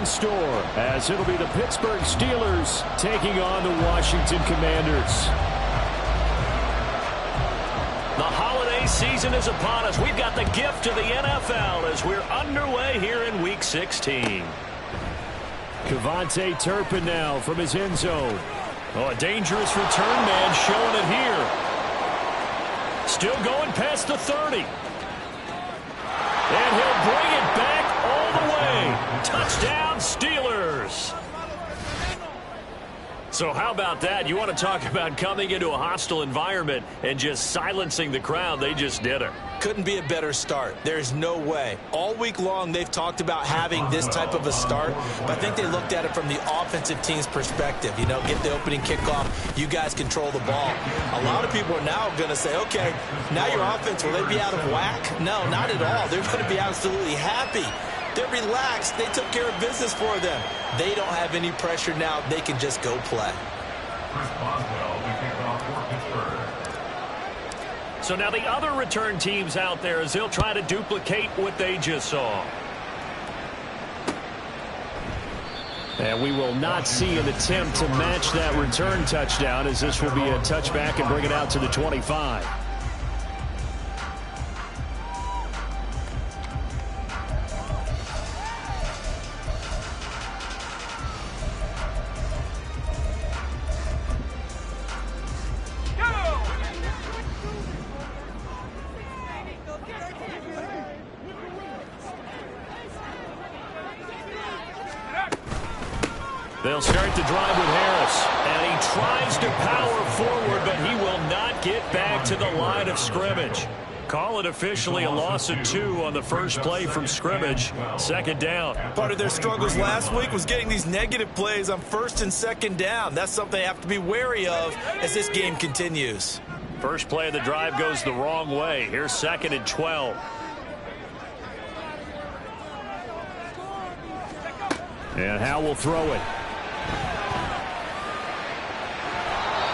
in store, as it'll be the Pittsburgh Steelers taking on the Washington Commanders. The holiday season is upon us. We've got the gift of the NFL as we're underway here in Week 16. KaVontae Turpin now from his end zone. Oh, a dangerous return man showing it here. Still going past the 30. And he'll bring it back all the way. Touchdown, Steelers. So how about that? You want to talk about coming into a hostile environment and just silencing the crowd. They just did it. Couldn't be a better start. There's no way. All week long, they've talked about having this type of a start, but I think they looked at it from the offensive team's perspective. You know, get the opening kickoff. You guys control the ball. A lot of people are now going to say, okay, now your offense, will they be out of whack? No, not at all. They're going to be absolutely happy. They're relaxed. They took care of business for them. They don't have any pressure now. They can just go play. So now the other return teams out there as they'll try to duplicate what they just saw. And we will not see an attempt to match that return touchdown, as this will be a touchback and bring it out to the 25. They'll start the drive with Harris. And he tries to power forward, but he will not get back to the line of scrimmage. Call it officially a loss of 2 on the first play from scrimmage. Second down. Part of their struggles last week was getting these negative plays on first and second down. That's something they have to be wary of as this game continues. First play of the drive goes the wrong way. Here's 2nd and 12. And Howe will throw it.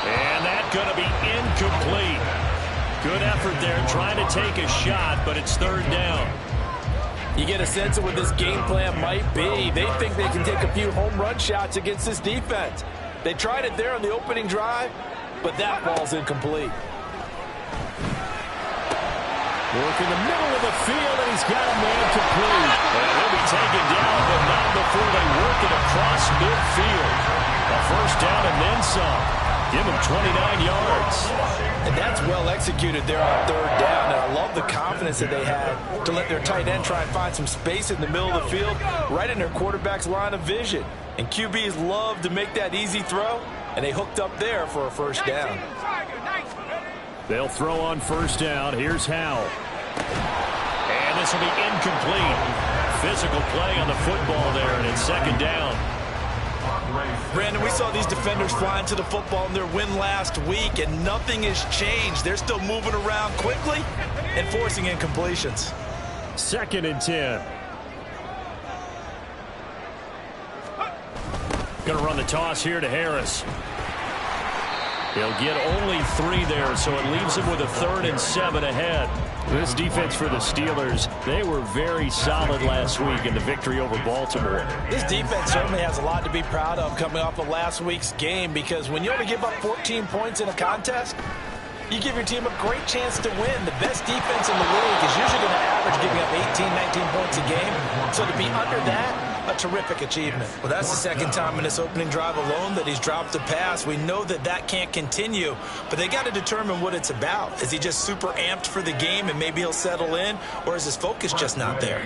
And that's going to be incomplete. Good effort there trying to take a shot, but it's 3rd down. You get a sense of what this game plan might be. They think they can take a few home run shots against this defense. They tried it there on the opening drive, but that ball's incomplete. Work in the middle of the field, and he's got a man complete. And he'll be taken down, but not before they work it across midfield. A first down and then some. Give him 29 yards. And that's well executed there on 3rd down. And I love the confidence that they had to let their tight end try and find some space in the middle of the field, right in their quarterback's line of vision. And QBs love to make that easy throw, and they hooked up there for a first down. They'll throw on first down. Here's Howe. And this will be incomplete. Physical play on the football there, and it's 2nd down. Brandon, we saw these defenders flying to the football in their win last week, and nothing has changed. They're still moving around quickly and forcing incompletions. 2nd and 10. Going to run the toss here to Harris. He'll get only 3 there, so it leaves him with a 3rd and 7 ahead. This defense for the Steelers, they were very solid last week in the victory over Baltimore. This defense certainly has a lot to be proud of coming off of last week's game, because when you only give up 14 points in a contest, you give your team a great chance to win. The best defense in the league is usually going to average giving up 18, 19 points a game. So to be under that, a terrific achievement. Well, that's the 2nd time in this opening drive alone that he's dropped a pass. We know that that can't continue, but they got to determine what it's about. Is he just super amped for the game and maybe he'll settle in, or is his focus just not there?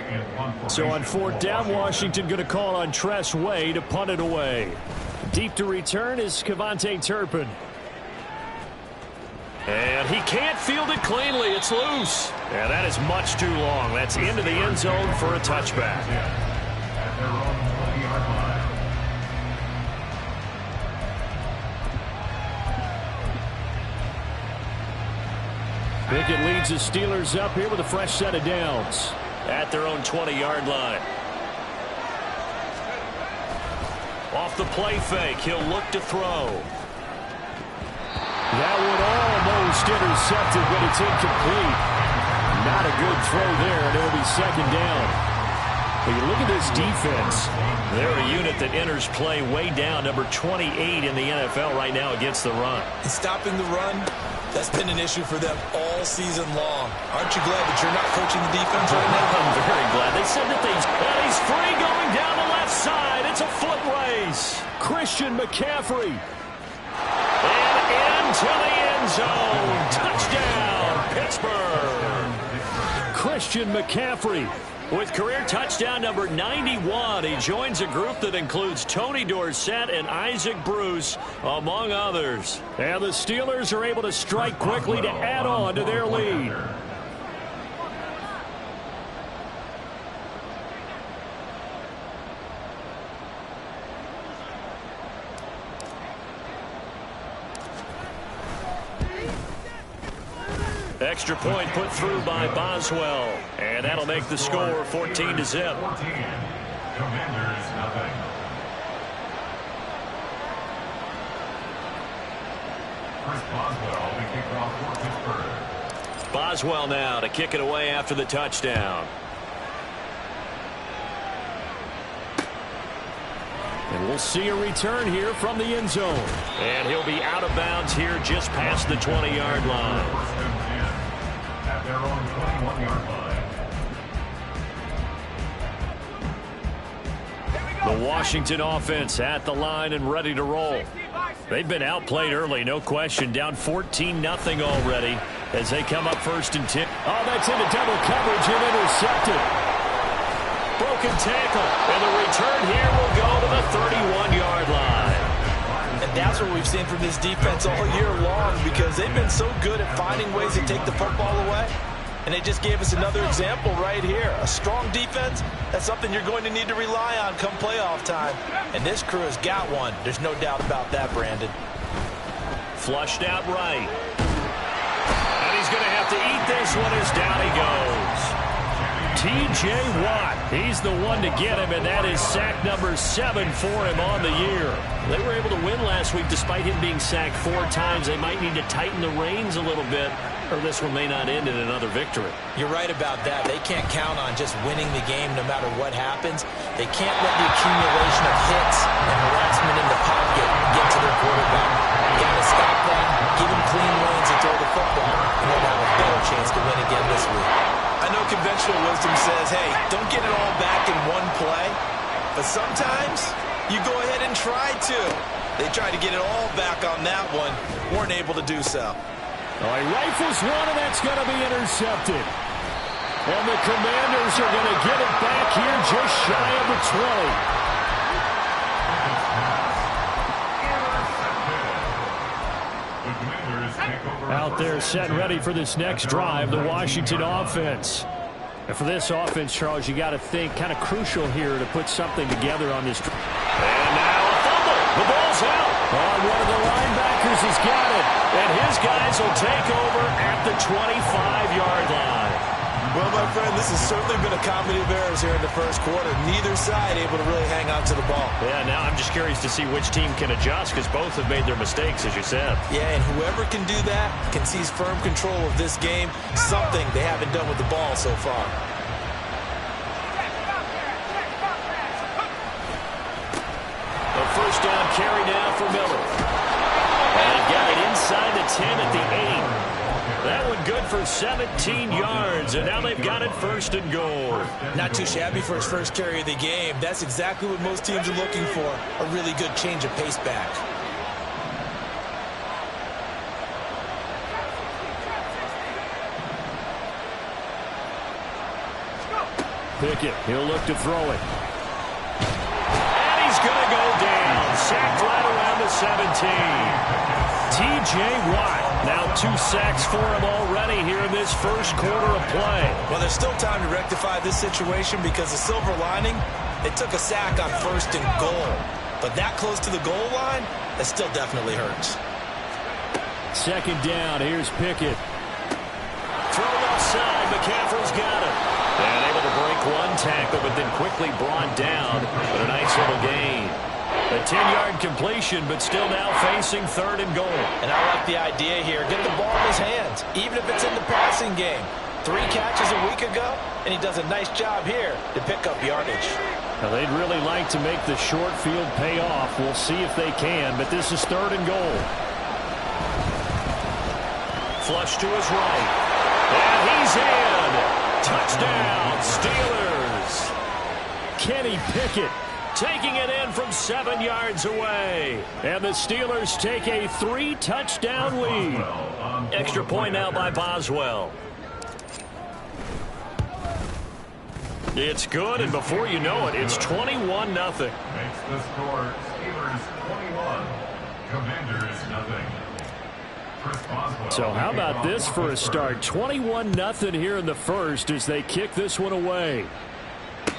So on 4th down, Washington going to call on Tress Way to punt it away. Deep to return is KaVontae Turpin. And he can't field it cleanly. It's loose. And that is much too long. That's into the end zone for a touchback. Pickett leads the Steelers up here with a fresh set of downs. At their own 20-yard line. Off the play fake, he'll look to throw. That would almost intercepted, but it's incomplete. Not a good throw there, and it'll be 2nd down. But you look at this defense, they're unit that enters play way down, number 28 in the NFL right now against the run. And stopping the run, that's been an issue for them all season long. Aren't you glad that you're not coaching the defense right now? I'm very glad. They said that he's free going down the left side. It's a foot race. Christian McCaffrey. And into the end zone. Touchdown, Pittsburgh. Christian McCaffrey with career touchdown number 91. He joins a group that includes Tony Dorsett and Isaac Bruce, among others. And the Steelers are able to strike quickly to add on to their lead. Extra point put through by Boswell. And that'll make the score 14-0. Commanders, nothing. Chris Boswell, the kickoff for Pittsburgh. Boswell now to kick it away after the touchdown. And we'll see a return here from the end zone. And he'll be out of bounds here just past the 20-yard line. At their own 21-yard line. The Washington offense at the line and ready to roll. They've been outplayed early, no question. Down 14-0 already as they come up 1st and 10. Oh, that's into double coverage and intercepted. Broken tackle. And the return here will go to the 31-yard line. And that's what we've seen from this defense all year long, because they've been so good at finding ways to take the football away. And they just gave us another example right here. A strong defense, that's something you're going to need to rely on come playoff time. And this crew has got one. There's no doubt about that, Brandon. Flushed out right. And he's going to have to eat this one as down he goes. T.J. Watt, he's the one to get him, and that is sack number 7 for him on the year. They were able to win last week despite him being sacked 4 times. They might need to tighten the reins a little bit, or this one may not end in another victory. You're right about that. They can't count on just winning the game no matter what happens. They can't let the accumulation of hits and harassment in the pocket get to their quarterback. Got to stop that, give him clean lanes and throw the football, and they'll have a better chance to win again this week. I know conventional wisdom says, hey, don't get it all back in one play. But sometimes you go ahead and try to. They tried to get it all back on that one. Weren't able to do so. Oh, he rifles one, and that's going to be intercepted. And the Commanders are going to get it back here just shy of the 20. Out there set and ready for this next drive, the Washington offense. And for this offense, Charles, you got to think kind of crucial here to put something together on this. And now a fumble. The ball's out. One of the linebackers has got it. And his guys will take over at the 25-yard line. Well, my friend, this has certainly been a comedy of errors here in the first quarter. Neither side able to really hang on to the ball. Yeah, now I'm just curious to see which team can adjust, because both have made their mistakes, as you said. Yeah, and whoever can do that can seize firm control of this game, something they haven't done with the ball so far. A first down carry now for Miller. And got it inside the 10 at the 8. That one good for 17 yards, and now they've got it 1st and goal. Not too shabby for his first carry of the game. That's exactly what most teams are looking for, a really good change of pace back. Pickett, he'll look to throw it. And he's going to go down. Sacked right around the 17. T.J. Watt, now 2 sacks for him already here in this first quarter of play. Well, there's still time to rectify this situation, because the silver lining, they took a sack on 1st and goal. But that close to the goal line, that still definitely hurts. 2nd down, here's Pickett. Throw left side, McCaffrey's got it. And able to break one tackle, but then quickly brought down. But a nice little gain. A 10-yard completion, but still now facing 3rd and goal. And I like the idea here. Get the ball in his hands, even if it's in the passing game. 3 catches a week ago, and he does a nice job here to pick up yardage. Now, they'd really like to make the short field pay off. We'll see if they can, but this is 3rd and goal. Flush to his right. And he's in. Touchdown, Steelers. Kenny Pickett taking it in from 7 yards away. And the Steelers take a 3-touchdown lead. Extra point now by Boswell. It's good, and before you know it, it's 21-0. Makes the score Steelers 21, Commanders 0. So how about this for a start? 21-0 here in the first as they kick this one away.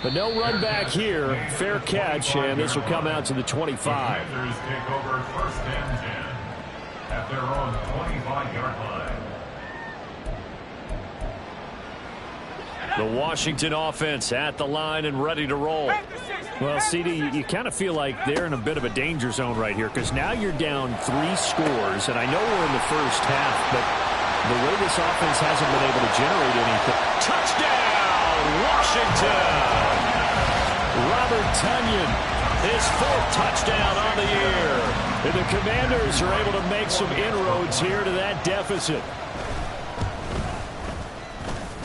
But no run back here. Fair catch, and this will come out to the 25. Commanders take over 1st and 10 at their own 25-yard line. The Washington offense at the line and ready to roll. Well, CD, you kind of feel like they're in a bit of a danger zone right here because now you're down 3 scores, and I know we're in the first half, but the way this offense hasn't been able to generate anything. Touchdown, Washington! Robert Tonyan, his 4th touchdown on the year. And the Commanders are able to make some inroads here to that deficit.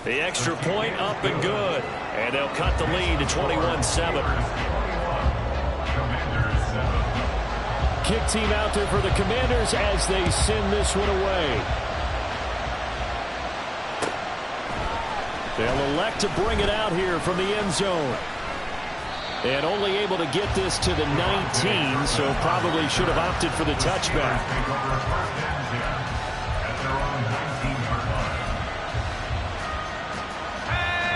The extra point up and good. And they'll cut the lead to 21-7. Kick team out there for the Commanders as they send this one away. They'll elect to bring it out here from the end zone. And only able to get this to the 19, so probably should have opted for the touchback.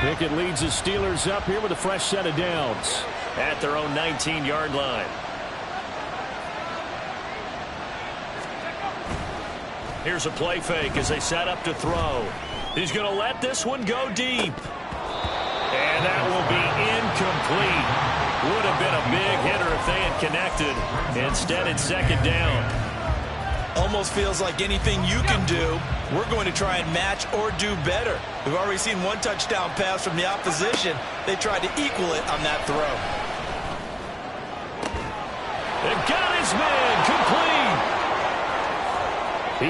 Pickett leads the Steelers up here with a fresh set of downs at their own 19-yard line. Here's a play fake as they set up to throw. He's going to let this one go deep. And that will be incomplete. Would have been a big hitter if they had connected. Instead, it's 2nd down. Almost feels like anything you can do, we're going to try and match or do better. We've already seen 1 touchdown pass from the opposition. They tried to equal it on that throw. They've got his man complete.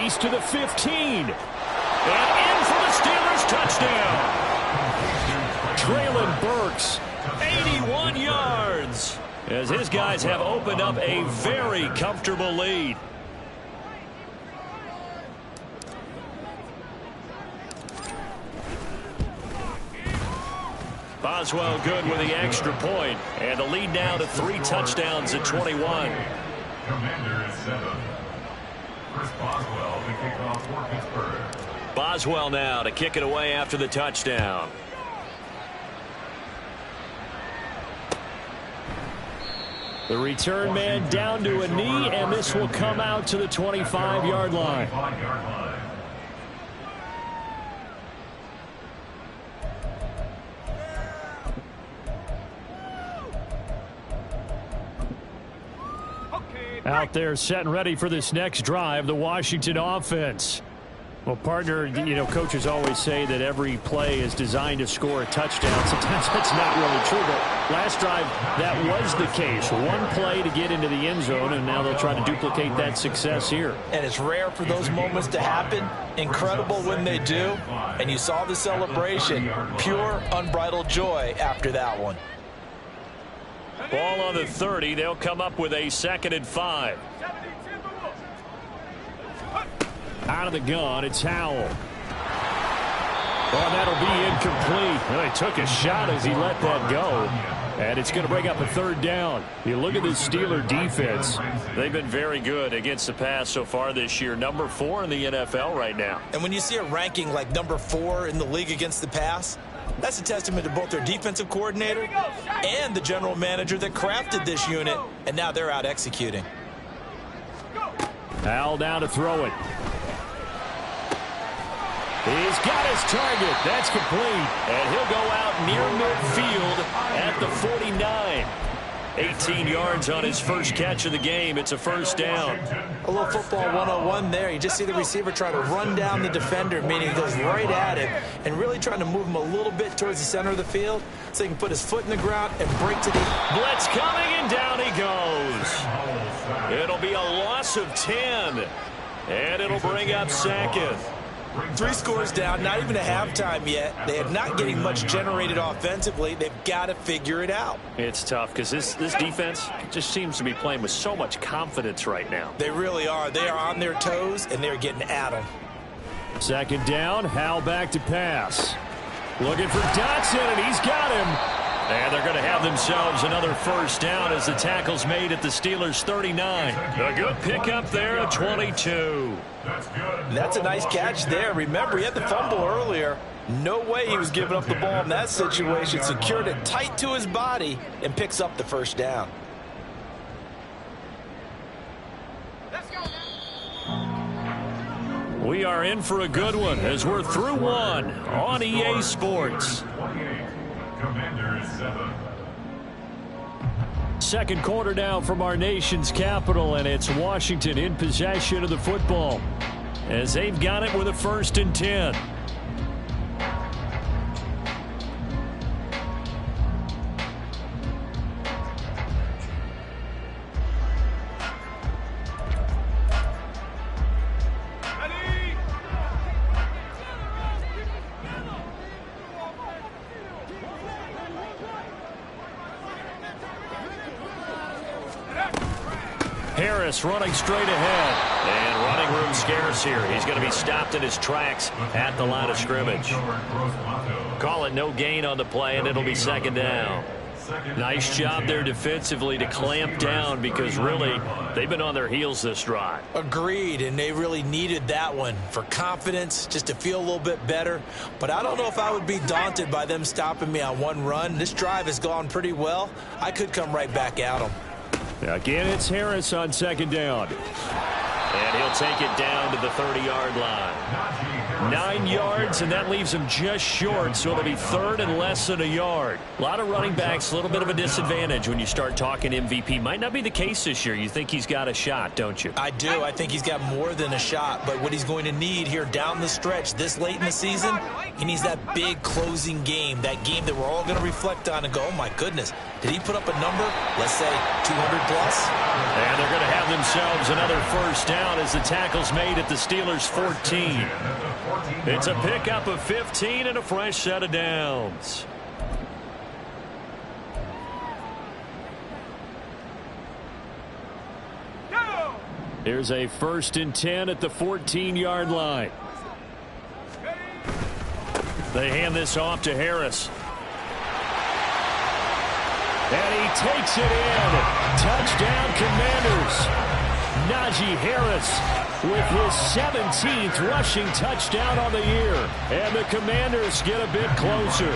He's to the 15. And in for the Steelers touchdown. Traylon Burks, 81 yards. As his guys have opened up a very comfortable lead. Boswell good with the extra point. And the lead now to 3 touchdowns at 21. Commanders 7. Chris Boswell to kick off for Pittsburgh. Boswell now to kick it away after the touchdown. The return man down to a knee, and this will come out to the 25-yard line. Out there set and ready for this next drive, the Washington offense. Well, partner, you know, coaches always say that every play is designed to score a touchdown. Sometimes that's not really true, but last drive, that was the case. 1 play to get into the end zone, and now they'll try to duplicate that success here. And it's rare for those moments to happen. Incredible when they do. And you saw the celebration. Pure, unbridled joy after that one. Ball on the 30. They'll come up with a 2nd and 5. Out of the gun, it's Howell. Oh, that'll be incomplete. Well, he took a shot as he let that go. And it's going to bring up a 3rd down. You look at this Steeler defense. They've been very good against the pass so far this year. Number 4 in the NFL right now. And when you see a ranking like number 4 in the league against the pass, that's a testament to both their defensive coordinator and the general manager that crafted this unit. And now they're out executing. Howell down to throw it. He's got his target. That's complete. And he'll go out near midfield at the 49. 18 yards on his first catch of the game. It's a first down. A little football 101 there. You just see the receiver try to run down the defender, meaning he goes right at him and really trying to move him a little bit towards the center of the field so he can put his foot in the ground and break to the... Blitz coming, and down he goes. It'll be a loss of 10, and it'll bring up second. 3 scores down, not even a halftime yet. They are not getting much generated offensively. They've got to figure it out. It's tough because this defense just seems to be playing with so much confidence right now. They really are. They are on their toes, and they're getting at them. Second down, Howell back to pass. Looking for Dotson, and he's got him. And they're going to have themselves another first down as the tackle's made at the Steelers' 39. A good pickup there at 22. That's a nice catch there. Remember, he had the fumble earlier. No way he was giving up the ball in that situation. Secured it tight to his body and picks up the first down. We are in for a good one as we're through one on EA Sports. Second quarter now from our nation's capital, and it's Washington in possession of the football as they've got it with a 1st and 10. Harris running straight ahead. And running room scarce here. He's going to be stopped in his tracks at the line of scrimmage. Call it no gain on the play, and it'll be second down. Nice job there defensively to clamp down because really they've been on their heels this drive. Agreed, and they really needed that one for confidence, just to feel a little bit better. But I don't know if I would be daunted by them stopping me on one run. This drive has gone pretty well. I could come right back at them. Again, it's Harris on second down. And he'll take it down to the 30-yard line. 9 yards, and that leaves him just short, so it'll be 3rd and less than a yard. A lot of running backs, a little bit of a disadvantage when you start talking MVP. Might not be the case this year. You think he's got a shot, don't you? I do. I think he's got more than a shot, but what he's going to need here down the stretch this late in the season, he needs that big closing game, that game that we're all going to reflect on and go, oh, my goodness, did he put up a number, let's say 200 plus? And they're going to have themselves another first down as the tackle's made at the Steelers' 14. It's a pickup of 15 and a fresh set of downs. Here's a 1st and 10 at the 14-yard line. They hand this off to Harris. And he takes it in. Touchdown, Commanders. Najee Harris with his 17th rushing touchdown on the year. And the Commanders get a bit closer.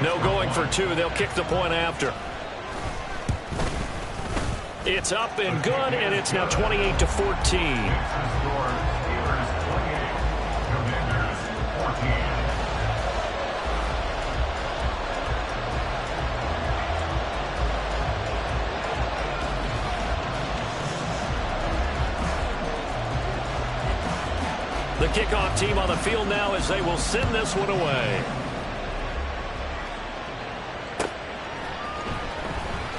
No going for 2. They'll kick the point after. It's up and good, and it's now 28-14. The kickoff team on the field now as they will send this one away.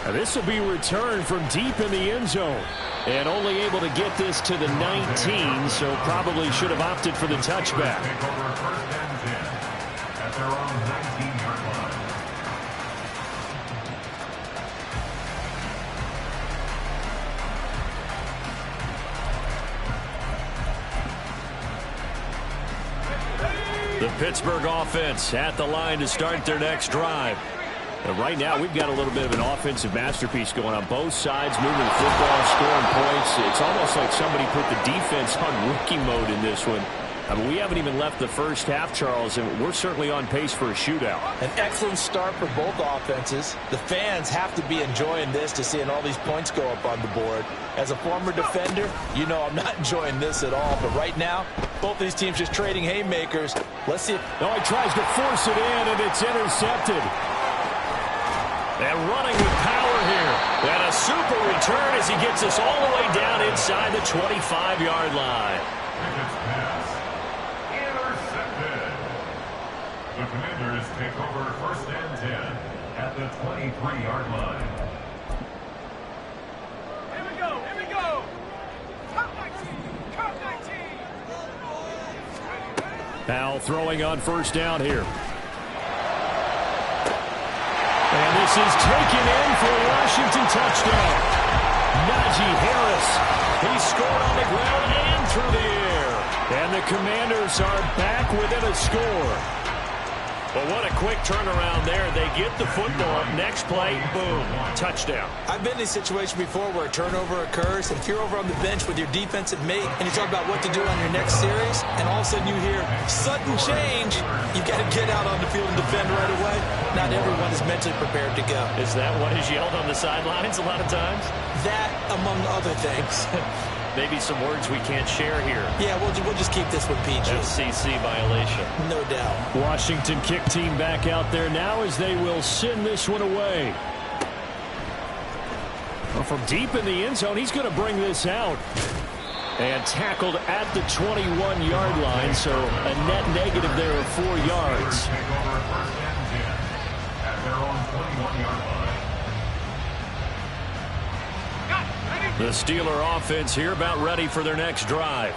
And this will be returned from deep in the end zone. And only able to get this to the 19, so probably should have opted for the touchback. The Pittsburgh offense at the line to start their next drive. And right now, we've got a little bit of an offensive masterpiece going on both sides, moving the football, scoring points. It's almost like somebody put the defense on rookie mode in this one. I mean, we haven't even left the first half, Charles, and we're certainly on pace for a shootout. An excellent start for both offenses. The fans have to be enjoying this to seeing all these points go up on the board. As a former defender, you know I'm not enjoying this at all. But right now, both these teams just trading haymakers. Let's see. No, he tries to force it in, and it's intercepted. And running with power here. And a super return as he gets us all the way down inside the 25-yard line. Intercepted. The Commanders take over 1st and 10 at the 23-yard line. Here we go. Here we go. Count 19. Count 19. Powell throwing on 1st down here. And this is taken in for a Washington touchdown. Najee Harris. He scored on the ground and through the air. And the Commanders are back within a score. But what a quick turnaround there. They get the football. Next play, boom, touchdown. I've been in a situation before where a turnover occurs, and if you're over on the bench with your defensive mate and you talk about what to do on your next series, and all of a sudden you hear sudden change, you've got to get out on the field and defend right away. Not everyone is mentally prepared to go. Is that what is yelled on the sidelines a lot of times? That, among other things. Maybe some words we can't share here. Yeah, we'll just keep this one PG. FCC violation. No doubt. Washington kick team back out there now as they will send this one away. Well, from deep in the end zone, he's going to bring this out. And tackled at the 21-yard line, so a net negative there of 4 yards. Take over 1st and 10 at their own 21-yard line. The Steeler offense here about ready for their next drive.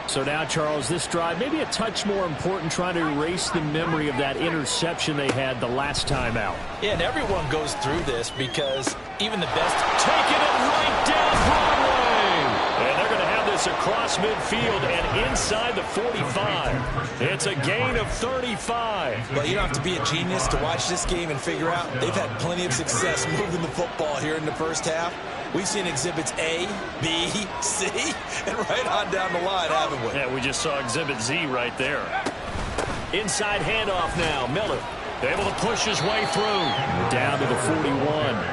So now, Charles, this drive maybe a touch more important, trying to erase the memory of that interception they had the last time out. Yeah, and everyone goes through this because even the best... Taking it right down Broadway. And they're going to have this across midfield and inside the 45. It's a gain of 35. Well, you don't have to be a genius to watch this game and figure out they've had plenty of success moving the football here in the first half. We've seen exhibits A, B, C, and right on down the line, haven't we? Yeah, we just saw exhibit Z right there. Inside handoff now. Miller able to push his way through. Down to the 41.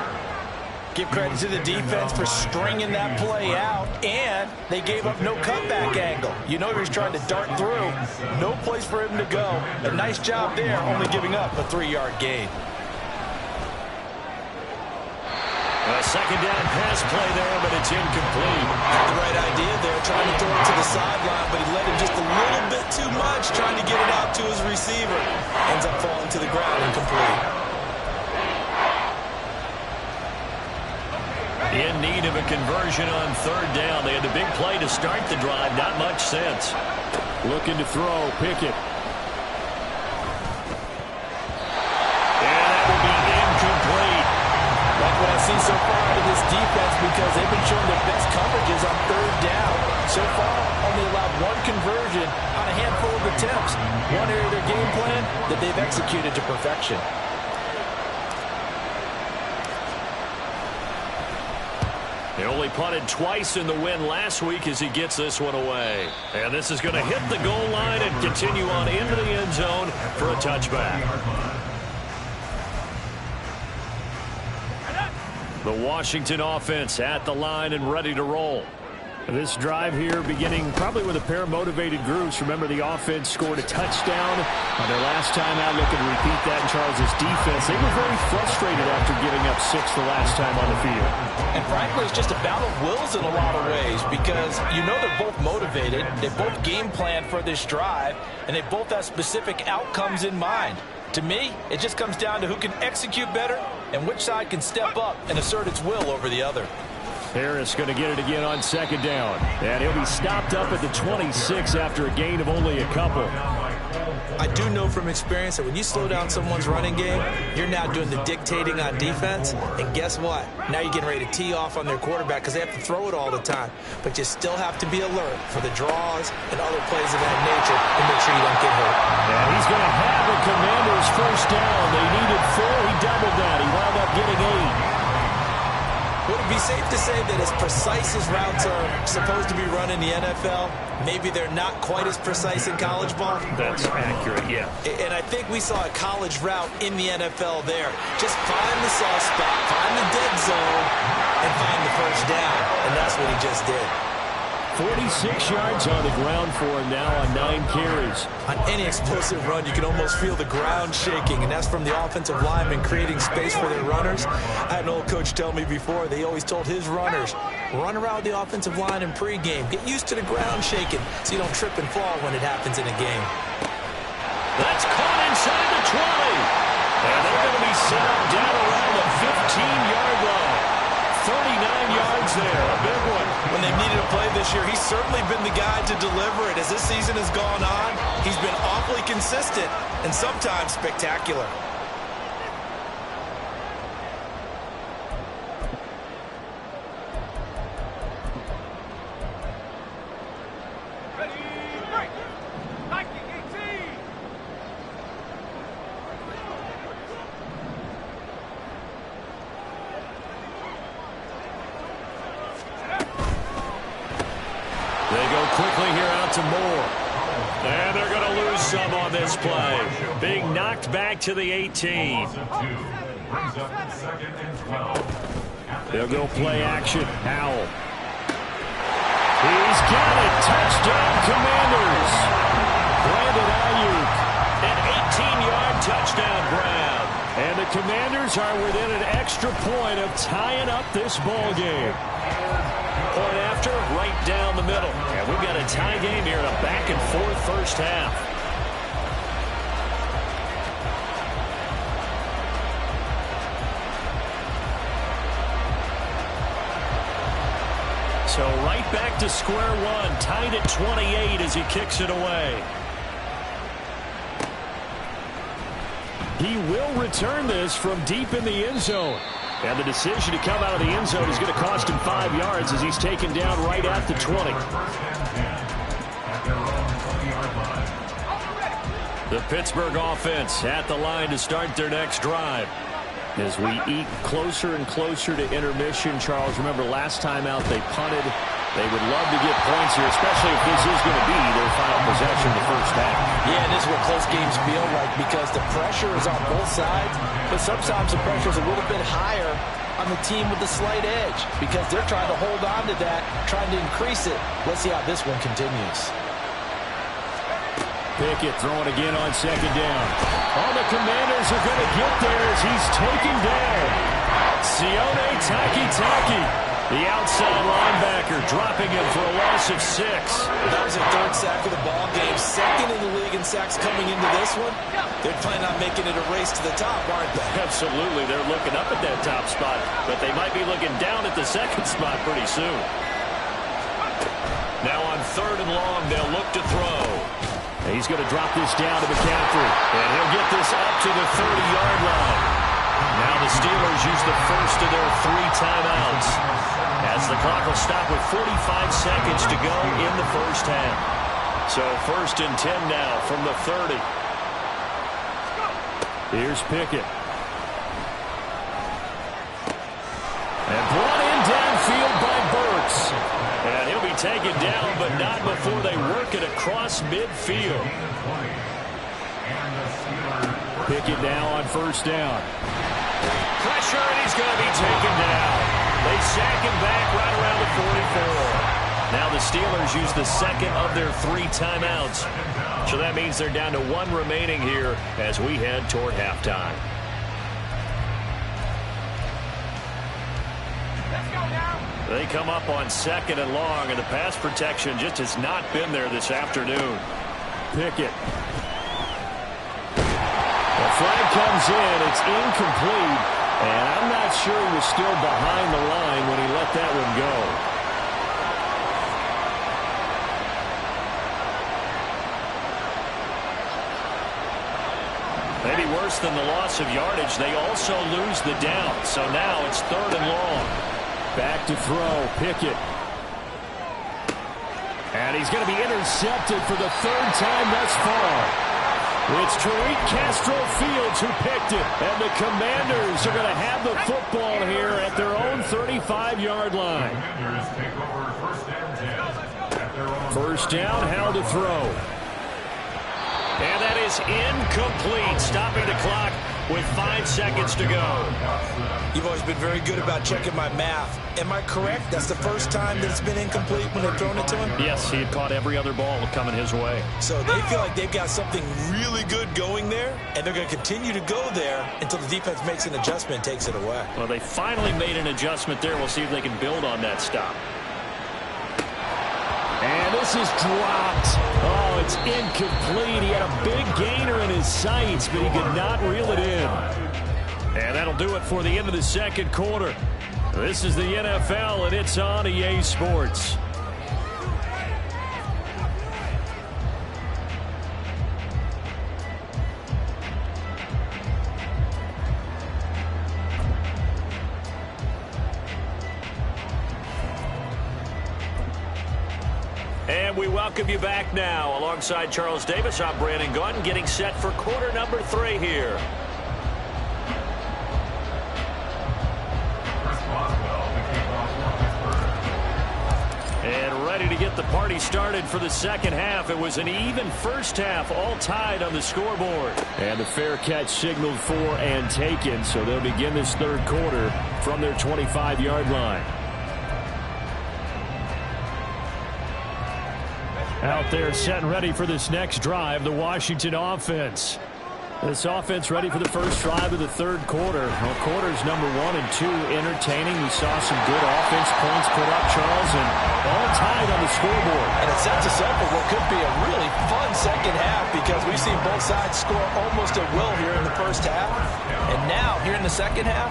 Give credit to the defense for stringing that play out, and they gave up no cutback angle. You know he was trying to dart through. No place for him to go. A nice job there, only giving up a 3-yard gain. A second down pass play there, but it's incomplete. Had the right idea there, trying to throw it to the sideline, but he let him just a little bit too much, trying to get it out to his receiver. Ends up falling to the ground incomplete. In need of a conversion on 3rd down. They had the big play to start the drive. Not much sense. Looking to throw. Pickett. And that will be incomplete. Like what I see so far out of this defense, because they've been showing their best coverages on 3rd down. So far, only allowed 1 conversion on a handful of attempts. One area of their game plan that they've executed to perfection. They only punted twice in the win last week as he gets this one away. And this is going to hit the goal line and continue on into the end zone for a touchback. The Washington offense at the line and ready to roll. This drive here beginning probably with a pair of motivated groups. Remember, the offense scored a touchdown on their last time out. Looking to repeat that in Charles's defense. They were very frustrated after giving up 6 the last time on the field. And frankly, it's just a battle of wills in a lot of ways, because you know they're both motivated. They both game plan for this drive, and they both have specific outcomes in mind. To me, it just comes down to who can execute better and which side can step up and assert its will over the other. Harris going to get it again on 2nd down. And he'll be stopped up at the 26 after a gain of only a couple. I do know from experience that when you slow down someone's running game, you're now doing the dictating on defense. And guess what? Now you're getting ready to tee off on their quarterback because they have to throw it all the time. But you still have to be alert for the draws and other plays of that nature to make sure you don't get hurt. And he's going to have the Commanders' 1st down. They needed 4. He doubled that. He wound up getting 8. Would it be safe to say that as precise as routes are supposed to be run in the NFL, maybe they're not quite as precise in college ball? That's accurate, yeah. And I think we saw a college route in the NFL there. Just find the soft spot, find the dead zone, and find the 1st down. And that's what he just did. 46 yards on the ground for him now on 9 carries. On any explosive run, you can almost feel the ground shaking, and that's from the offensive linemen creating space for their runners. I had an old coach tell me before, they always told his runners, run around the offensive line in pregame. Get used to the ground shaking so you don't trip and fall when it happens in a game. That's caught inside the 20. And they're going to be set up down around the 15-yard line. 39 yards there, a big one. When they needed a play this year, he's certainly been the guy to deliver it. As this season has gone on, he's been awfully consistent and sometimes spectacular. Ready, break. 1918. They go quickly here out to Moore. And they're going to lose some on this play. Being knocked back to the 18. Loss of 2. Brings up 2nd and 12. They'll go play action. Howell. He's got it. Touchdown, Commanders. Brandon Ayuk. An 18-yard touchdown grab. And the Commanders are within an extra point of tying up this ball game. Point after, right down the middle. And we've got a tie game here in a back-and-forth first half. So right back to square one, tied at 28 as he kicks it away. He will return this from deep in the end zone. And the decision to come out of the end zone is going to cost him 5 yards as he's taken down right at the 20. 1st and 10 at their own 20-yard line. The Pittsburgh offense at the line to start their next drive. As we eat closer and closer to intermission, Charles, remember last time out they punted. They would love to get points here, especially if this is going to be their final possession of the first half. Yeah, and this is what close games feel like because the pressure is on both sides, but sometimes the pressure is a little bit higher on the team with the slight edge because they're trying to hold on to that, trying to increase it. Let's see how this one continues. Pickett throwing again on 2nd down. All the Commanders are going to get there as he's taken down. Sione Takitaki, the outside linebacker, dropping him for a loss of 6. That was their 3rd sack of the ball game. 2nd in the league in sacks coming into this one. They're planning on making it a race to the top, aren't they? Absolutely. They're looking up at that top spot, but they might be looking down at the 2nd spot pretty soon. Now on 3rd and long, they'll look to throw. He's going to drop this down to McCaffrey. And he'll get this up to the 30-yard line. Now the Steelers use the first of their 3 timeouts as the clock will stop with 45 seconds to go in the first half. So 1st and 10 now from the 30. Here's Pickett. And brought in downfield by Burks. And he'll be taken down, but not before they work it across midfield. Pickett now on 1st down. Pressure, and he's going to be taken down. They sack him back right around the 44. Now the Steelers use the 2nd of their 3 timeouts. So that means they're down to 1 remaining here as we head toward halftime. Let's go now. They come up on 2nd and long, and the pass protection just has not been there this afternoon. Pickett. The flag comes in. It's incomplete. And I'm not sure he was still behind the line when he let that one go. Maybe worse than the loss of yardage, they also lose the down. So now it's 3rd and long. Back to throw, Pickett. And he's going to be intercepted for the 3rd time thus far. It's Tariq Castro-Fields who picked it. And the Commanders are going to have the football here at their own 35-yard line. Commanders take over 1st and 10 at their own 1st down, Howell to throw. And that is incomplete, stopping the clock with 5 seconds to go. You've always been very good about checking my math. Am I correct? That's the first time that it's been incomplete when they've thrown it to him? Yes, he had caught every other ball coming his way. So they feel like they've got something really good going there, and they're going to continue to go there until the defense makes an adjustment and takes it away. Well, they finally made an adjustment there. We'll see if they can build on that stop. And this is dropped. Oh, it's incomplete. He had a big gainer in his sights, but he could not reel it in. And that'll do it for the end of the second quarter. This is the NFL, and it's on EA Sports. And we welcome you back now. Alongside Charles Davis, I'm Brandon Gaudin, getting set for quarter number 3 here. And ready to get the party started for the second half. It was an even first half, all tied on the scoreboard. And the fair catch signaled for and taken, so they'll begin this third quarter from their 25-yard line. Out there set and ready for this next drive, the Washington offense. This offense ready for the first drive of the third quarter. Well, quarters number 1 and 2 entertaining. We saw some good offense points put up, Charles, and all tied on the scoreboard. And it sets us up for what could be a really fun second half because we've seen both sides score almost at will here in the first half. And now, here in the second half,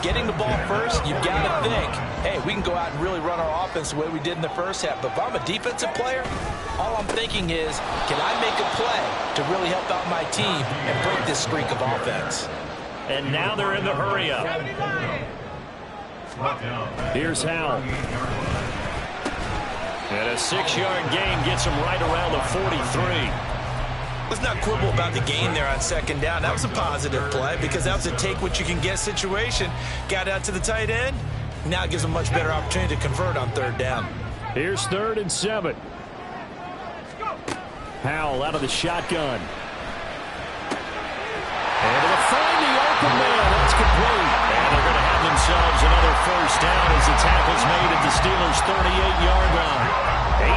getting the ball first, you've got to think, hey, we can go out and really run our offense the way we did in the first half. But if I'm a defensive player, all I'm thinking is, can I make a play to really help out my team and break this streak of offense? And now they're in the hurry-up. Here's Howell. And a 6-yard gain gets him right around the 43. Let's not quibble about the gain there on second down. That was a positive play because that was a take-what-you-can-get situation. Got out to the tight end. Now it gives them a much better opportunity to convert on third down. Here's 3rd and 7. Howell out of the shotgun. And to find the open man. That's complete. And they're going to have themselves another first down as the tackle's made at the Steelers' 38-yard line.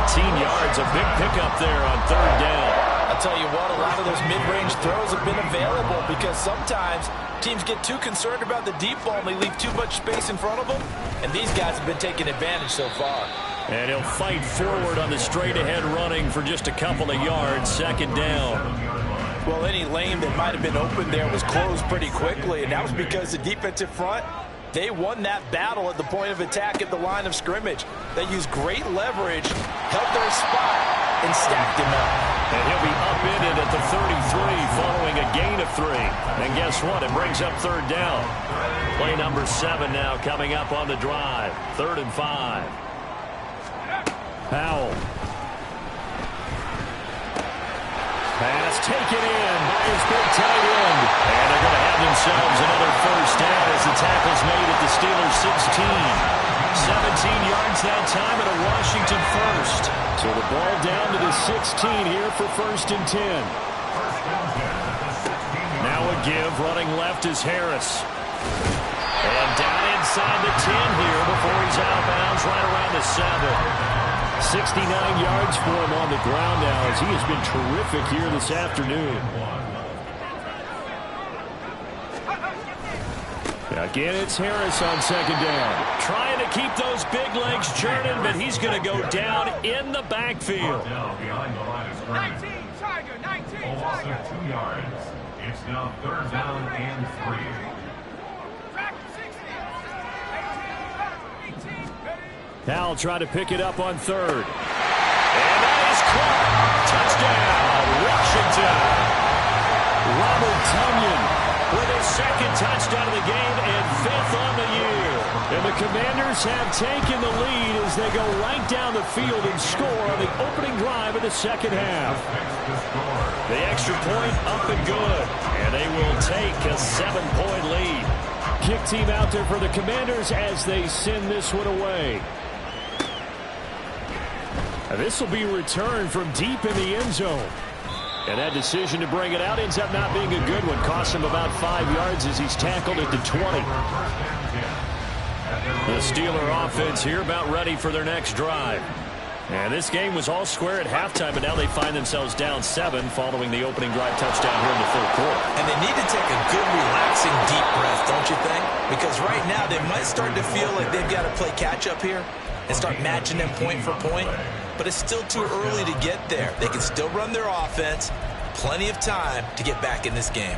18 yards, a big pickup there on third down. I'll tell you what, a lot of those mid-range throws have been available because sometimes teams get too concerned about the deep ball and they leave too much space in front of them. And these guys have been taking advantage so far. And he'll fight forward on the straight-ahead running for just a couple of yards, second down. Well, any lane that might have been open there was closed pretty quickly, and that was because the defensive front, they won that battle at the point of attack at the line of scrimmage. They used great leverage, held their spot, and stacked him up. And he'll be upended at the 33 following a gain of 3. And guess what? It brings up third down. Play number 7 now coming up on the drive. 3rd and 5. Howell. Pass taken in by his big tight end. And they're going to have themselves another first down as the tackle's made at the Steelers' 16. 17 yards that time and a Washington first. So the ball down to the 16 here for 1st and 10. Now a give, running left is Harris. And down inside the 10 here before he's out of bounds right around the 7. 69 yards for him on the ground now as he has been terrific here this afternoon. Again, it's Harris on second down. Trying to keep those big legs churning, but he's going to go down in the backfield. 19, Tiger, 19, Loss Tiger. of 2 yards. It's now 3rd down and 3. Track 60. 18, 18, ready. Howell trying to pick it up on 3rd. And that is caught. Touchdown, Washington. Robert Tonyan with his 2nd touchdown of the game and 5th on the year. And the Commanders have taken the lead as they go right down the field and score on the opening drive of the second half. The extra point up and good. And they will take a 7-point lead. Kick team out there for the Commanders as they send this one away. This will be returned from deep in the end zone. And that decision to bring it out ends up not being a good one. Costs him about 5 yards as he's tackled at the 20. The Steeler offense here about ready for their next drive. And this game was all square at halftime, but now they find themselves down 7 following the opening drive touchdown here in the third quarter. And they need to take a good, relaxing, deep breath, don't you think? Because right now they might start to feel like they've got to play catch-up here and start matching them point for point. But it's still too early to get there. They can still run their offense. Plenty of time to get back in this game.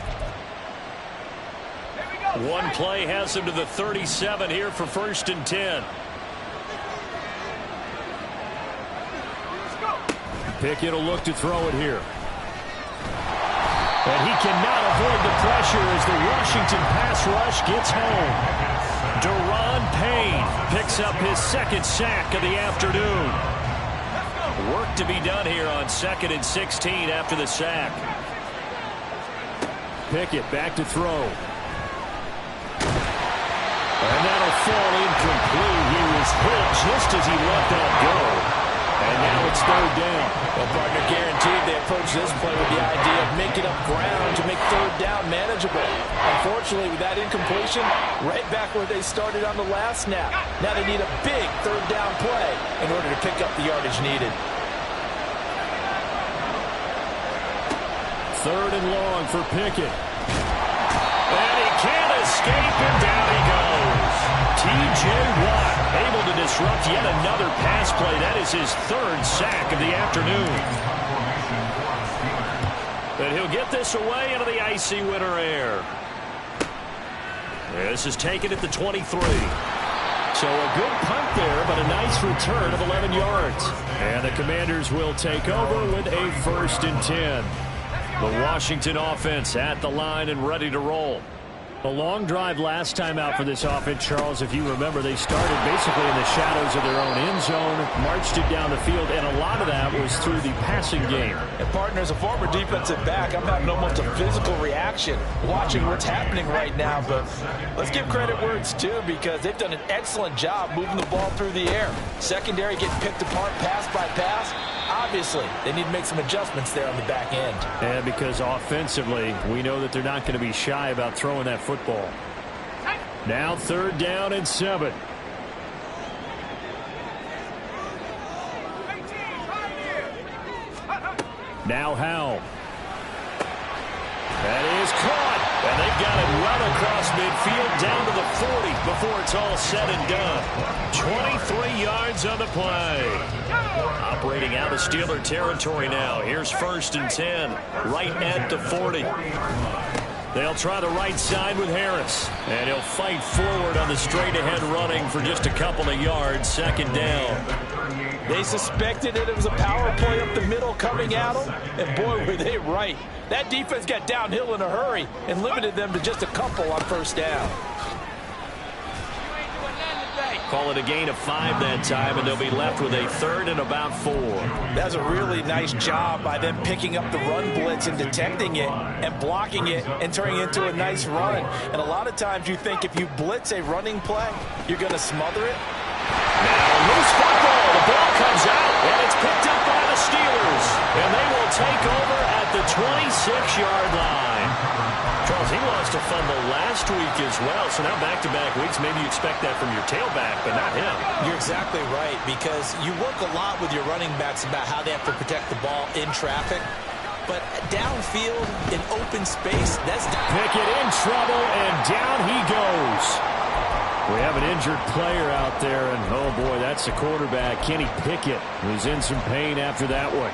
One play has him to the 37 here for 1st and 10. Pickett will look to throw it here. And he cannot avoid the pressure as the Washington pass rush gets home. Daron Payne picks up his 2nd sack of the afternoon. Work to be done here on 2nd and 16 after the sack. Pickett back to throw. And that'll fall incomplete. He was hit just as he let that go. And now it's 3rd down. Well, partner, guaranteed they approach this play with the idea of making up ground to make 3rd down manageable. Unfortunately, with that incompletion, right back where they started on the last snap. Now they need a big 3rd down play in order to pick up the yardage needed. 3rd and long for Pickett. And he can't escape, and down he goes. T.J. Watt able to disrupt yet another pass play. That is his 3rd sack of the afternoon. But he'll get this away into the icy winter air. This is taken at the 23. So a good punt there, but a nice return of 11 yards. And the Commanders will take over with a 1st and 10. The Washington offense at the line and ready to roll. A long drive last time out for this offense, Charles. If you remember, they started basically in the shadows of their own end zone, marched it down the field, and a lot of that was through the passing game. And partner, as a former defensive back, I'm having almost a physical reaction watching what's happening right now. But let's give credit where it's due, because they've done an excellent job moving the ball through the air. Secondary getting picked apart pass by pass. Obviously, they need to make some adjustments there on the back end. And because offensively, we know that they're not going to be shy about throwing that football. Now 3rd down and 7. Now Howell. That is caught. And they've got it run across midfield down to the 40 before it's all said and done. 23 yards on the play. Operating out of Steeler territory now. Here's 1st and 10, right at the 40. They'll try the right side with Harris. And he'll fight forward on the straight-ahead running for just a couple of yards. 2nd down. They suspected it was a power play up the middle coming at them. And boy, were they right. That defense got downhill in a hurry and limited them to just a couple on 1st down. Call it a gain of 5 that time, and they'll be left with a 3rd and about 4. That's a really nice job by them picking up the run blitz and detecting it and blocking it and turning it into a nice run. And a lot of times you think if you blitz a running play, you're going to smother it. Now, loose football. The ball comes out, and it's picked up by the Steelers. And they will take over at the 26-yard line. Charles, he lost a fumble last week as well, so now back-to-back weeks, maybe you expect that from your tailback, but not him. You're exactly right, because you work a lot with your running backs about how they have to protect the ball in traffic. But downfield, in open space, that's... Pickett in trouble, and down he goes. We have an injured player out there, and oh boy, that's the quarterback, Kenny Pickett, who's in some pain after that one.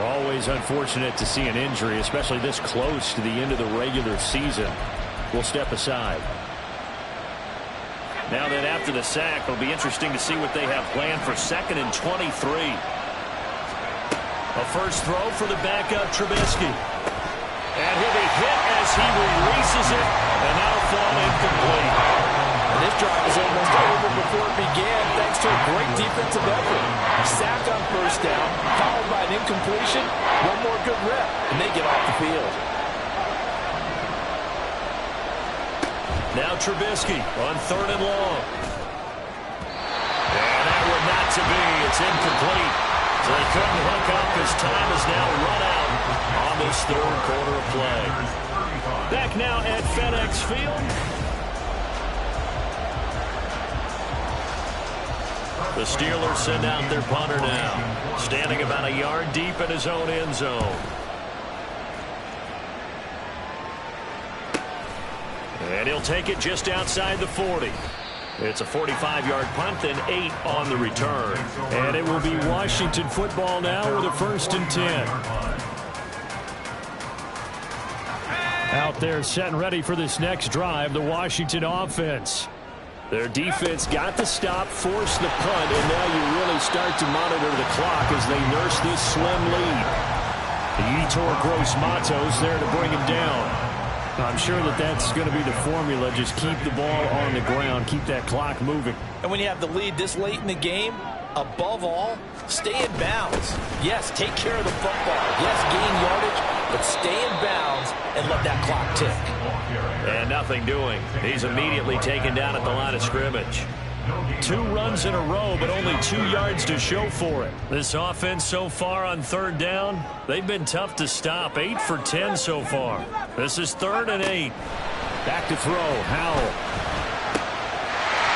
Always unfortunate to see an injury, especially this close to the end of the regular season. We'll step aside. Now that after the sack, it'll be interesting to see what they have planned for 2nd and 23. A first throw for the backup, Trubisky. And he'll be hit as he releases it, and that'll fall incomplete. And this drive was almost over before it began, thanks to a great defensive effort. Sack on 1st down, followed by an incompletion, one more good rep, and they get off the field. Now Trubisky on 3rd and long. And that one not to be. It's incomplete. So they couldn't hook up as time is now run out on this third quarter of play. Back now at FedEx Field. The Steelers send out their punter now, standing about a yard deep in his own end zone. And he'll take it just outside the 40. It's a 45-yard punt, then 8 on the return. And it will be Washington football now with a 1st and 10. Out there set and ready for this next drive, the Washington offense. Their defense got the stop, forced the punt, and now you really start to monitor the clock as they nurse this slim lead. Yetur Gross-Matos there to bring him down. I'm sure that that's going to be the formula. Just keep the ball on the ground. Keep that clock moving. And when you have the lead this late in the game, above all, stay in bounds. Yes, take care of the football. Yes, gain yardage, but stay in bounds and let that clock tick. And nothing doing. He's immediately taken down at the line of scrimmage. 2 runs in a row, but only 2 yards to show for it. This offense so far on 3rd down, they've been tough to stop. 8 for 10 so far. This is 3rd and 8. Back to throw, Howell.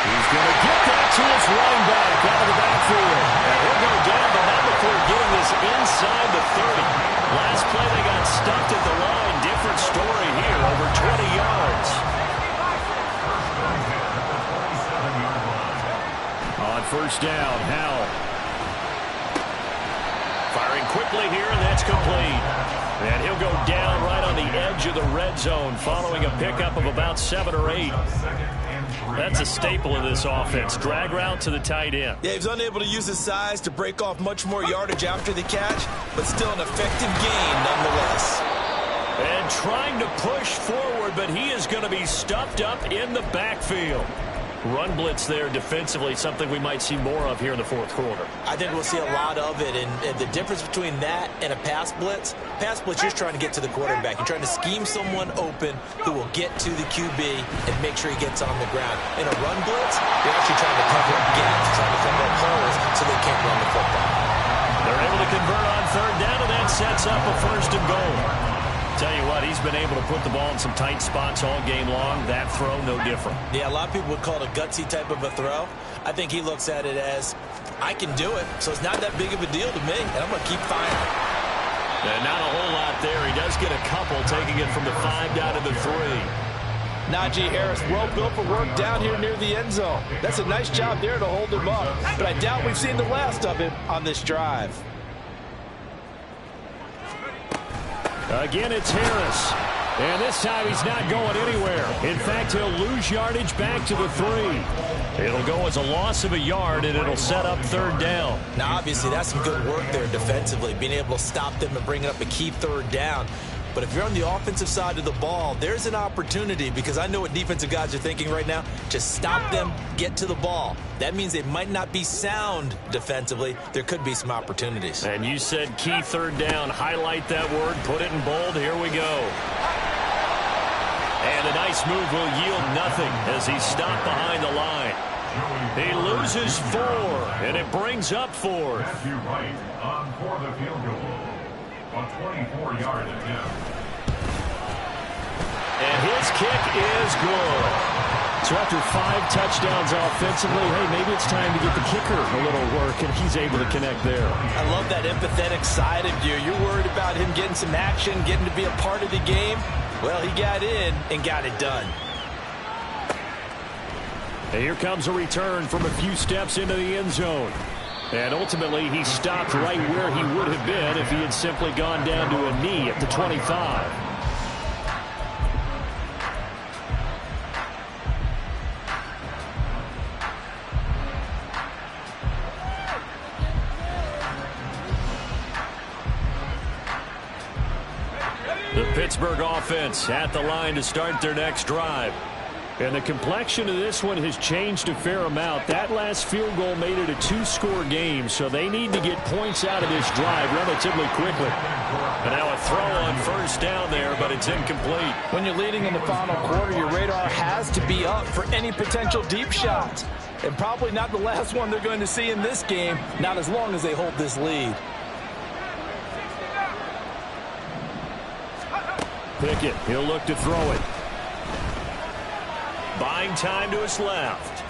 He's going to get that to his running back out of the backfield. And he'll go down, but not before getting this inside the 30. Last play they got stuffed at the line. Different story here, over 20 yards. On 1st down, Howell. Firing quickly here, and that's complete. And he'll go down right on the edge of the red zone following a pickup of about 7 or 8. That's a staple of this offense. Drag route to the tight end. Yeah, he's unable to use his size to break off much more yardage after the catch, but still an effective gain nonetheless. And trying to push forward, but he is going to be stuffed up in the backfield. Run blitz there defensively, something we might see more of here in the 4th quarter. I think we'll see a lot of it, and the difference between that and a pass blitz, you're just trying to get to the quarterback. You're trying to scheme someone open who will get to the QB and make sure he gets on the ground. In a run blitz, you're actually trying to cover up gaps, trying to cover up holes so they can't run the football. They're able to convert on 3rd down, and that sets up a 1st and goal. Tell you what, he's been able to put the ball in some tight spots all game long. That throw, no different. Yeah, a lot of people would call it a gutsy type of a throw. I think he looks at it as, I can do it, so it's not that big of a deal to me, and I'm going to keep firing. And not a whole lot there. He does get a couple, taking it from the 5 down to the 3. Najee Harris, well built for work down here near the end zone. That's a nice job there to hold him up, but I doubt we've seen the last of him on this drive. Again, it's Harris. And this time he's not going anywhere. In fact, he'll lose yardage back to the 3. It'll go as a loss of a yard, and it'll set up 3rd down. Now, obviously, that's some good work there defensively, being able to stop them and bring up a key 3rd down. But if you're on the offensive side of the ball, there's an opportunity, because I know what defensive guys are thinking right now. Just stop them, get to the ball. That means they might not be sound defensively. There could be some opportunities. And you said key 3rd down. Highlight that word. Put it in bold. Here we go. And a nice move will yield nothing as he's stopped behind the line. He loses 4, and it brings up 4th. Matthew Wright on for the field goal. A 24-yard attempt. And his kick is good. So after 5 touchdowns offensively, hey, maybe it's time to get the kicker a little work, and he's able to connect there. I love that empathetic side of you. You're worried about him getting some action, getting to be a part of the game. Well, he got in and got it done. And here comes a return from a few steps into the end zone. And ultimately, he stopped right where he would have been if he had simply gone down to a knee at the 25. The Pittsburgh offense at the line to start their next drive. And the complexion of this one has changed a fair amount. That last field goal made it a 2-score game, so they need to get points out of this drive relatively quickly. And now a throw on 1st down there, but it's incomplete. When you're leading in the final quarter, your radar has to be up for any potential deep shots. And probably not the last one they're going to see in this game, not as long as they hold this lead. Pickett, he'll look to throw it. Buying time to his left.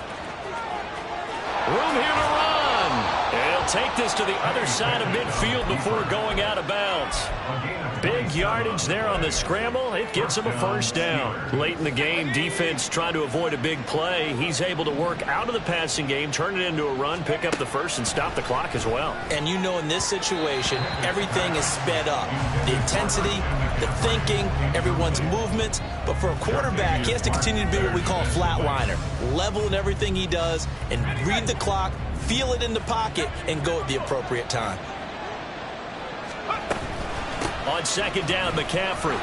Room here to run. And he'll take this to the other side of midfield before going out of bounds. Big yardage there on the scramble. It gets him a first down. Late in the game, defense trying to avoid a big play. He's able to work out of the passing game, turn it into a run, pick up the first, and stop the clock as well. And you know in this situation, everything is sped up. The intensity, the thinking, everyone's movement. But for a quarterback, he has to continue to be what we call a flatliner. Level in everything he does and read the clock, feel it in the pocket, and go at the appropriate time. On second down, McCaffrey.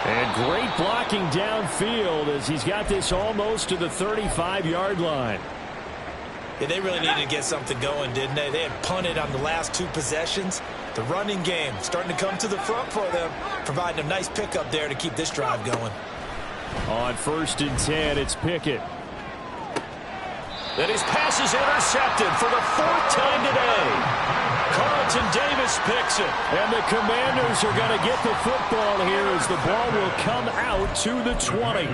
And great blocking downfield as he's got this almost to the 35-yard line. Yeah, they really needed to get something going, didn't they? They had punted on the last two possessions. The running game starting to come to the front for them, providing a nice pickup there to keep this drive going. On 1st and 10, it's Pickett. And his pass is intercepted for the 4th time today. Carlton Davis picks it. And the Commanders are going to get the football here as the ball will come out to the 20.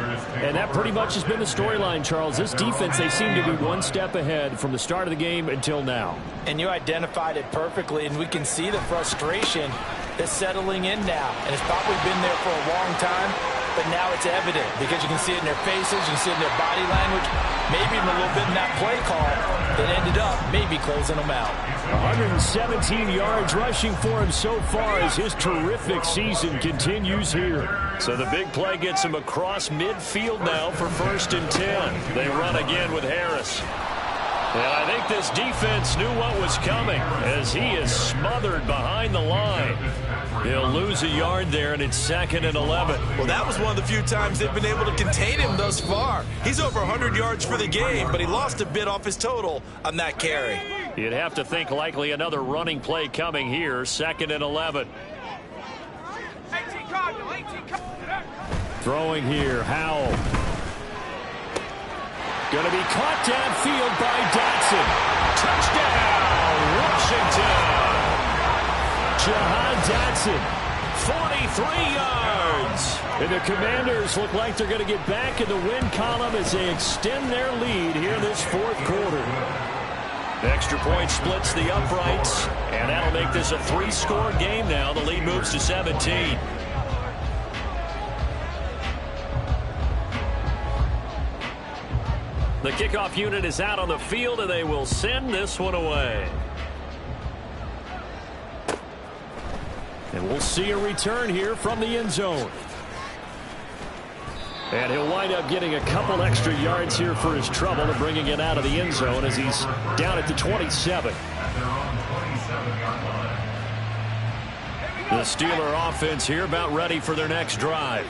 And that pretty much has been the storyline, Charles. This defense, they seem to be one step ahead from the start of the game until now. And you identified it perfectly, and we can see the frustration that's settling in now. And it's probably been there for a long time, but now it's evident because you can see it in their faces, you can see it in their body language, maybe even a little bit in that play call that ended up maybe closing them out. 117 yards rushing for him so far as his terrific season continues here. So the big play gets him across midfield now for 1st and 10. They run again with Harris. And I think this defense knew what was coming as he is smothered behind the line. He'll lose a yard there, and it's 2nd and 11. Well, that was one of the few times they've been able to contain him thus far. He's over 100 yards for the game, but he lost a bit off his total on that carry. You'd have to think likely another running play coming here, 2nd and 11. Throwing here, Howell. Going to be caught downfield by Dotson. Touchdown, Washington. Jahan Dotson. 43 yards. And the Commanders look like they're going to get back in the win column as they extend their lead here in this 4th quarter. The extra point splits the uprights, and that'll make this a 3-score game now. The lead moves to 17. The kickoff unit is out on the field, and they will send this one away. And we'll see a return here from the end zone. And he'll wind up getting a couple extra yards here for his trouble and bringing it out of the end zone as he's down at the 27. The Steeler offense here about ready for their next drive.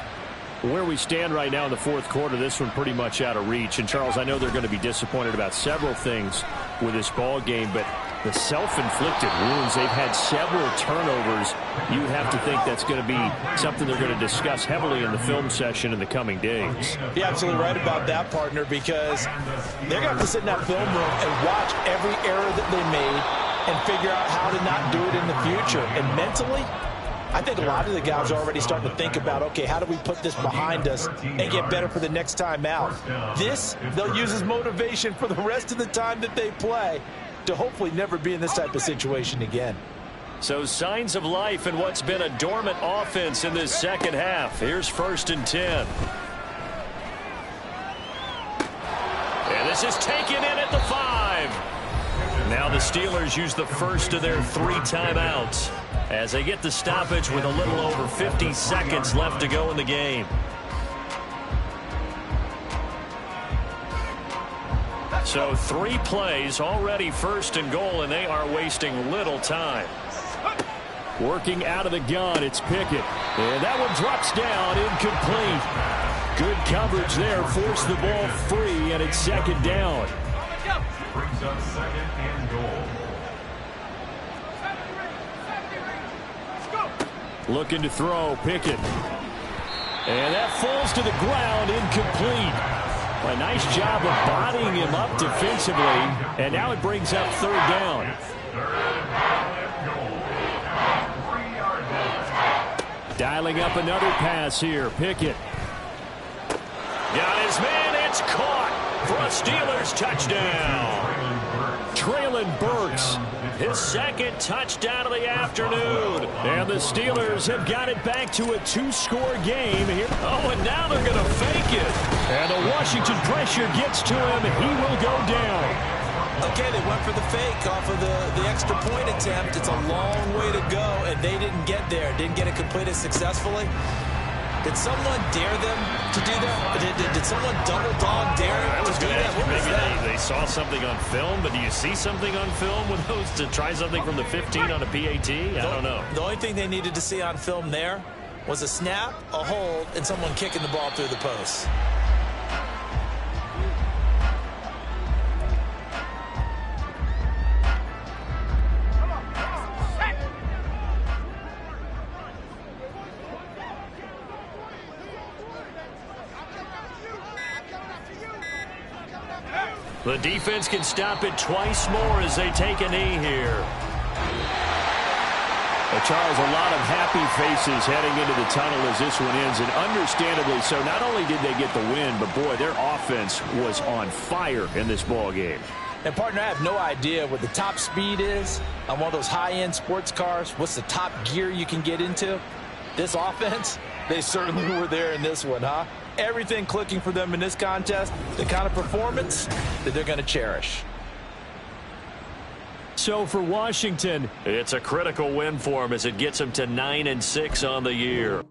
Where we stand right now in the 4th quarter, this one pretty much out of reach. And, Charles, I know they're going to be disappointed about several things with this ball game, but the self-inflicted wounds, they've had several turnovers. You would have to think that's going to be something they're going to discuss heavily in the film session in the coming days. You're absolutely right about that, partner, because they're going to have to sit in that film room and watch every error that they made and figure out how to not do it in the future. And mentally, I think a lot of the guys are already starting to think about, okay, how do we put this behind us and get better for the next time out? This, they'll use as motivation for the rest of the time that they play to hopefully never be in this type of situation again. So signs of life in what's been a dormant offense in this second half. Here's 1st and 10. And this is taken in at the 5. Now the Steelers use the first of their 3 timeouts as they get the stoppage with a little over 50 seconds left to go in the game. So 3 plays, already 1st and goal, and they are wasting little time. Working out of the gun, it's Pickett. And that one drops down, incomplete. Good coverage there, forced the ball free, and it's 2nd down. Brings up 2nd and goal. Looking to throw, Pickett. And that falls to the ground, incomplete. A nice job of bodying him up defensively, and now it brings up third down. Dialing up another pass here. Pickett. Got his man. It's caught for a Steelers touchdown. Treylon Burks, his second touchdown of the afternoon. And the Steelers have got it back to a 2-score game here. Oh, and now they're going to fake it. And the Washington pressure gets to him. He will go down. Okay, they went for the fake off of the extra point attempt. It's a long way to go, and they didn't get there. Didn't get it completed successfully. Did someone dare them to do that? Did someone double dog dare them to do that? What was that? They saw something on film, but do you see something on film with those to try something from the 15 on a PAT? I don't know. The only thing they needed to see on film there was a snap, a hold, and someone kicking the ball through the post. The defense can stop it twice more as they take a knee here. Well, Charles, a lot of happy faces heading into the tunnel as this one ends, and understandably so. Not only did they get the win, but, boy, their offense was on fire in this ball game. And, partner, I have no idea what the top speed is on one of those high-end sports cars. What's the top gear you can get into? This offense, they certainly were there in this one, huh? Everything clicking for them in this contest, the kind of performance that they're going to cherish. So for Washington, it's a critical win for them as it gets them to 9-6 on the year.